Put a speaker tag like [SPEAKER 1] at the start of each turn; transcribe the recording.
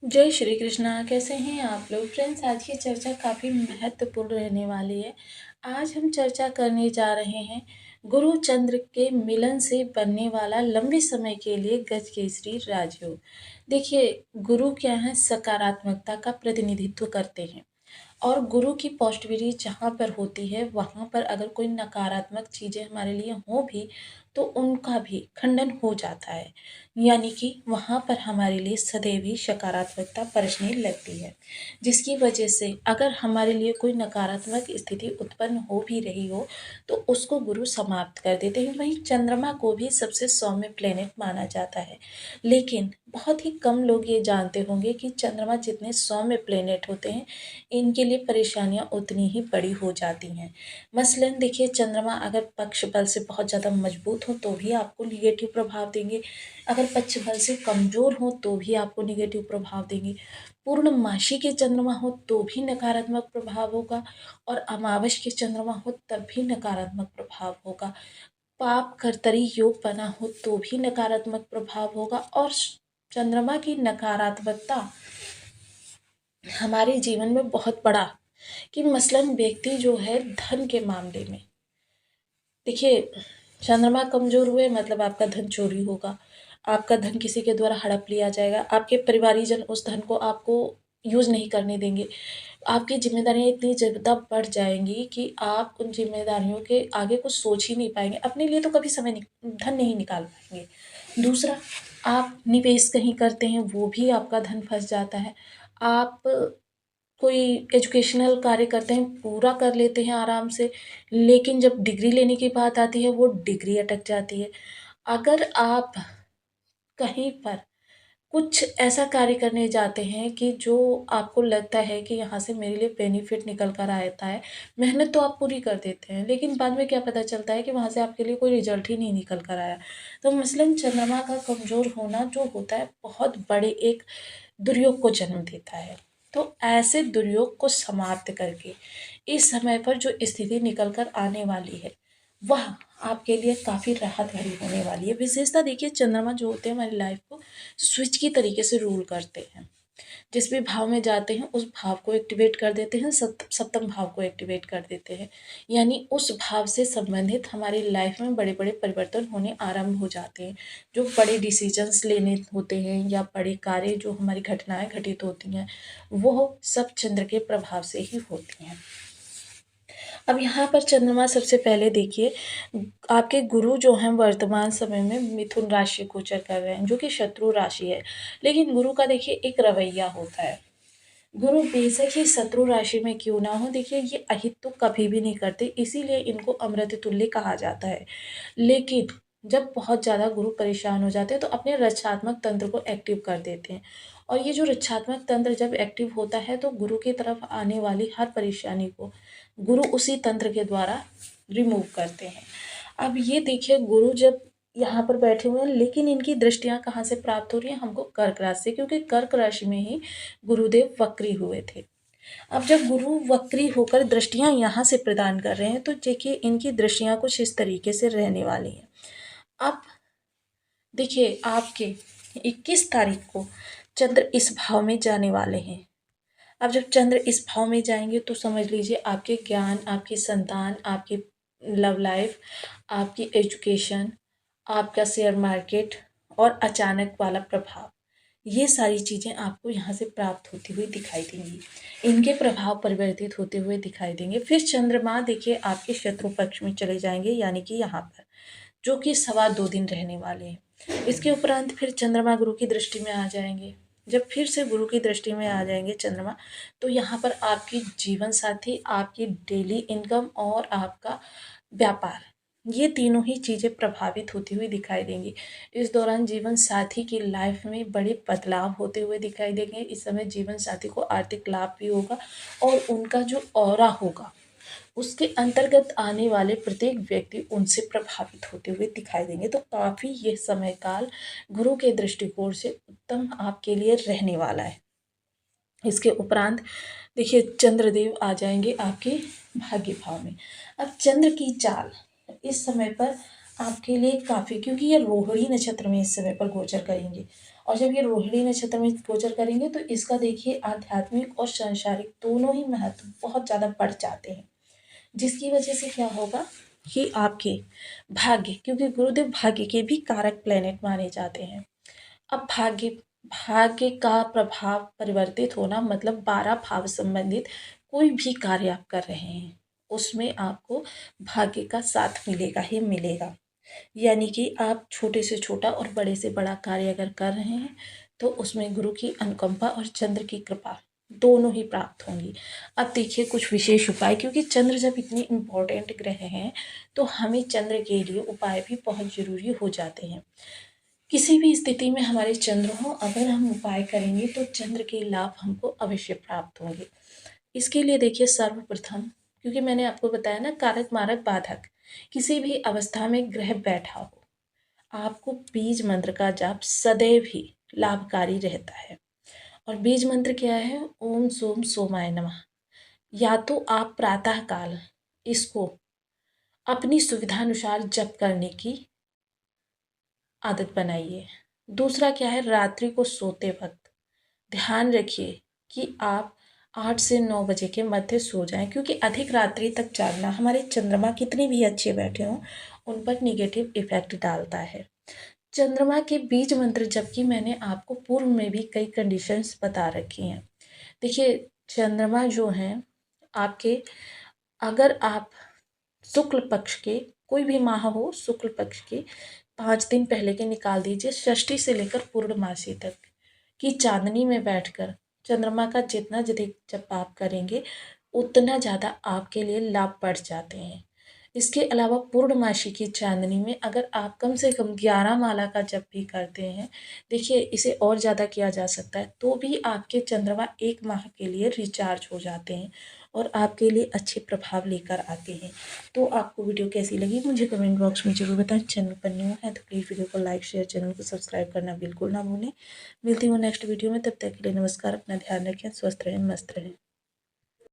[SPEAKER 1] जय श्री कृष्णा। कैसे हैं आप लोग फ्रेंड्स? आज की चर्चा काफ़ी महत्वपूर्ण रहने वाली है। आज हम चर्चा करने जा रहे हैं गुरु चंद्र के मिलन से बनने वाला लंबे समय के लिए गज केसरी राजयोग। देखिए, गुरु क्या है, सकारात्मकता का प्रतिनिधित्व करते हैं और गुरु की पॉजिटिविटी जहाँ पर होती है वहाँ पर अगर कोई नकारात्मक चीज़ें हमारे लिए हों भी तो उनका भी खंडन हो जाता है। यानी कि वहाँ पर हमारे लिए सदैव ही सकारात्मकता बरसने लगती है, जिसकी वजह से अगर हमारे लिए कोई नकारात्मक स्थिति उत्पन्न हो भी रही हो तो उसको गुरु समाप्त कर देते हैं। वहीं चंद्रमा को भी सबसे सौम्य प्लेनेट माना जाता है, लेकिन बहुत ही कम लोग ये जानते होंगे कि चंद्रमा जितने सौम्य प्लेनेट होते हैं इनके लिए परेशानियाँ उतनी ही बड़ी हो जाती हैं। मसलन देखिए, चंद्रमा अगर पक्ष बल से बहुत ज़्यादा मजबूत हो तो भी आपको निगेटिव प्रभाव देंगे, अगर पक्ष बल से कमज़ोर हो तो भी आपको निगेटिव प्रभाव देंगे। पूर्णमासी के चंद्रमा हो तो भी नकारात्मक प्रभाव होगा और अमावस के चंद्रमा हो तब भी नकारात्मक प्रभाव होगा। पाप कर्तरी योग बना हो तो भी नकारात्मक प्रभाव होगा। और चंद्रमा की नकारात्मकता हमारे जीवन में बहुत बड़ा कि मसलन व्यक्ति जो है धन के मामले में, देखिए, चंद्रमा कमजोर हुए मतलब आपका धन चोरी होगा, आपका धन किसी के द्वारा हड़प लिया जाएगा, आपके परिवारीजन उस धन को आपको यूज नहीं करने देंगे। आपकी जिम्मेदारियां इतनी ज़्यादा बढ़ जाएंगी कि आप उन जिम्मेदारियों के आगे कुछ सोच ही नहीं पाएंगे, अपने लिए तो कभी धन नहीं निकाल पाएंगे। दूसरा, आप निवेश कहीं करते हैं वो भी आपका धन फंस जाता है। आप कोई एजुकेशनल कार्य करते हैं, पूरा कर लेते हैं आराम से, लेकिन जब डिग्री लेने की बात आती है वो डिग्री अटक जाती है। अगर आप कहीं पर कुछ ऐसा कार्य करने जाते हैं कि जो आपको लगता है कि यहाँ से मेरे लिए बेनिफिट निकल कर आता है, मेहनत तो आप पूरी कर देते हैं, लेकिन बाद में क्या पता चलता है कि वहाँ से आपके लिए कोई रिजल्ट ही नहीं निकल कर आया। तो मसलन चंद्रमा का कमज़ोर होना जो होता है बहुत बड़े एक दुर्योग को जन्म देता है। तो ऐसे दुर्योग को समाप्त करके इस समय पर जो स्थिति निकल कर आने वाली है वह आपके लिए काफ़ी राहत भरी होने वाली है। विशेषता देखिए, चंद्रमा जो होते हैं हमारी लाइफ को स्विच की तरीके से रूल करते हैं। जिस भी भाव में जाते हैं उस भाव को एक्टिवेट कर देते हैं, सप्तम भाव को एक्टिवेट कर देते हैं। यानी उस भाव से संबंधित हमारी लाइफ में बड़े बड़े परिवर्तन होने आरंभ हो जाते हैं। जो बड़े डिसीजंस लेने होते हैं या बड़े कार्य जो हमारी घटनाएं घटित होती हैं वो सब चंद्र के प्रभाव से ही होती हैं। अब यहाँ पर चंद्रमा सबसे पहले देखिए, आपके गुरु जो हैं वर्तमान समय में मिथुन राशि गोचर कर रहे हैं जो कि शत्रु राशि है। लेकिन गुरु का देखिए एक रवैया होता है, गुरु बेशक ही शत्रु राशि में क्यों ना हो, देखिए ये अहित तो कभी भी नहीं करते, इसीलिए इनको अमृत तुल्य कहा जाता है। लेकिन जब बहुत ज़्यादा गुरु परेशान हो जाते हैं तो अपने रक्षात्मक तंत्र को एक्टिव कर देते हैं। और ये जो रक्षात्मक तंत्र जब एक्टिव होता है तो गुरु की तरफ आने वाली हर परेशानी को गुरु उसी तंत्र के द्वारा रिमूव करते हैं। अब ये देखिए, गुरु जब यहाँ पर बैठे हुए हैं लेकिन इनकी दृष्टियाँ कहाँ से प्राप्त हो रही हैं हमको? कर्क राशि से, क्योंकि कर्क राशि में ही गुरुदेव वक्री हुए थे। अब जब गुरु वक्री होकर दृष्टियाँ यहाँ से प्रदान कर रहे हैं तो देखिए इनकी दृष्टियाँ कुछ इस तरीके से रहने वाली हैं। अब देखिए, आपके 21 तारीख को चंद्र इस भाव में जाने वाले हैं। अब जब चंद्र इस भाव में जाएंगे तो समझ लीजिए आपके ज्ञान, आपकी संतान, आपकी लव लाइफ, आपकी एजुकेशन, आपका शेयर मार्केट और अचानक वाला प्रभाव, ये सारी चीज़ें आपको यहाँ से प्राप्त होती हुई दिखाई देंगी। इनके प्रभाव परिवर्तित होते हुए दिखाई देंगे। फिर चंद्रमा देखिए आपके शत्रु पक्ष में चले जाएंगे, यानी कि यहाँ पर, जो कि 2.25 दिन रहने वाले हैं। इसके उपरांत फिर चंद्रमा गुरु की दृष्टि में आ जाएंगे। जब फिर से गुरु की दृष्टि में आ जाएंगे चंद्रमा, तो यहाँ पर आपकी जीवन साथी, आपकी डेली इनकम और आपका व्यापार, ये तीनों ही चीज़ें प्रभावित होती हुई दिखाई देंगी। इस दौरान जीवन साथी की लाइफ में बड़े बदलाव होते हुए दिखाई देंगे। इस समय जीवन साथी को आर्थिक लाभ भी होगा और उनका जो ऑरा होगा उसके अंतर्गत आने वाले प्रत्येक व्यक्ति उनसे प्रभावित होते हुए दिखाई देंगे। तो काफ़ी ये समय काल गुरु के दृष्टिकोण से उत्तम आपके लिए रहने वाला है। इसके उपरांत देखिए चंद्रदेव आ जाएंगे आपके भाग्य भाव में। अब चंद्र की चाल इस समय पर आपके लिए काफ़ी, क्योंकि ये रोहिणी नक्षत्र में इस समय पर गोचर करेंगे और जब ये रोहिणी नक्षत्र में गोचर करेंगे तो इसका देखिए आध्यात्मिक और सांसारिक दोनों ही महत्व बहुत ज़्यादा बढ़ जाते हैं, जिसकी वजह से क्या होगा कि आपके भाग्य, क्योंकि गुरुदेव भाग्य के भी कारक प्लेनेट माने जाते हैं। अब भाग्य भाग्य का प्रभाव परिवर्तित होना मतलब 12 भाव संबंधित कोई भी कार्य आप कर रहे हैं उसमें आपको भाग्य का साथ मिलेगा ही मिलेगा। यानी कि आप छोटे से छोटा और बड़े से बड़ा कार्य अगर कर रहे हैं तो उसमें गुरु की अनुकंपा और चंद्र की कृपा दोनों ही प्राप्त होंगी। अब देखिए कुछ विशेष उपाय, क्योंकि चंद्र जब इतने इम्पोर्टेंट ग्रह हैं तो हमें चंद्र के लिए उपाय भी बहुत जरूरी हो जाते हैं। किसी भी स्थिति में हमारे चंद्र हो, अगर हम उपाय करेंगे तो चंद्र के लाभ हमको अवश्य प्राप्त होंगे। इसके लिए देखिए सर्वप्रथम, क्योंकि मैंने आपको बताया ना कारक मारक बाधक किसी भी अवस्था में ग्रह बैठा हो, आपको बीज मंत्र का जाप सदैव ही लाभकारी रहता है। और बीज मंत्र क्या है? ओम सोम सोमाय नमः। या तो आप प्रातः काल इसको अपनी सुविधानुसार जप करने की आदत बनाइए। दूसरा क्या है? रात्रि को सोते वक्त ध्यान रखिए कि आप 8 से 9 बजे के मध्य सो जाएं, क्योंकि अधिक रात्रि तक जागना हमारे चंद्रमा कितने भी अच्छे बैठे हों उन पर निगेटिव इफेक्ट डालता है। चंद्रमा के बीज मंत्र जबकि मैंने आपको पूर्व में भी कई कंडीशंस बता रखी हैं। देखिए चंद्रमा जो हैं आपके, अगर आप शुक्ल पक्ष के कोई भी माह हो, शुक्ल पक्ष के 5 दिन पहले के निकाल दीजिए, षष्ठी से लेकर पूर्णमासी तक की चांदनी में बैठकर चंद्रमा का जितना अधिक जप आप करेंगे उतना ज़्यादा आपके लिए लाभ बढ़ जाते हैं। इसके अलावा पूर्णमासी की चांदनी में अगर आप कम से कम 11 माला का जप भी करते हैं, देखिए इसे और ज़्यादा किया जा सकता है, तो भी आपके चंद्रमा 1 माह के लिए रिचार्ज हो जाते हैं और आपके लिए अच्छे प्रभाव लेकर आते हैं। तो आपको वीडियो कैसी लगी मुझे कमेंट बॉक्स में ज़रूर बताएं। चैनल पर न्यू है तो प्लीज़ वीडियो को लाइक शेयर, चैनल को सब्सक्राइब करना बिल्कुल ना भूलें। मिलती हूँ नेक्स्ट वीडियो में, तब तक के लिए नमस्कार। अपना ध्यान रखें, स्वस्थ रहें, मस्त रहें।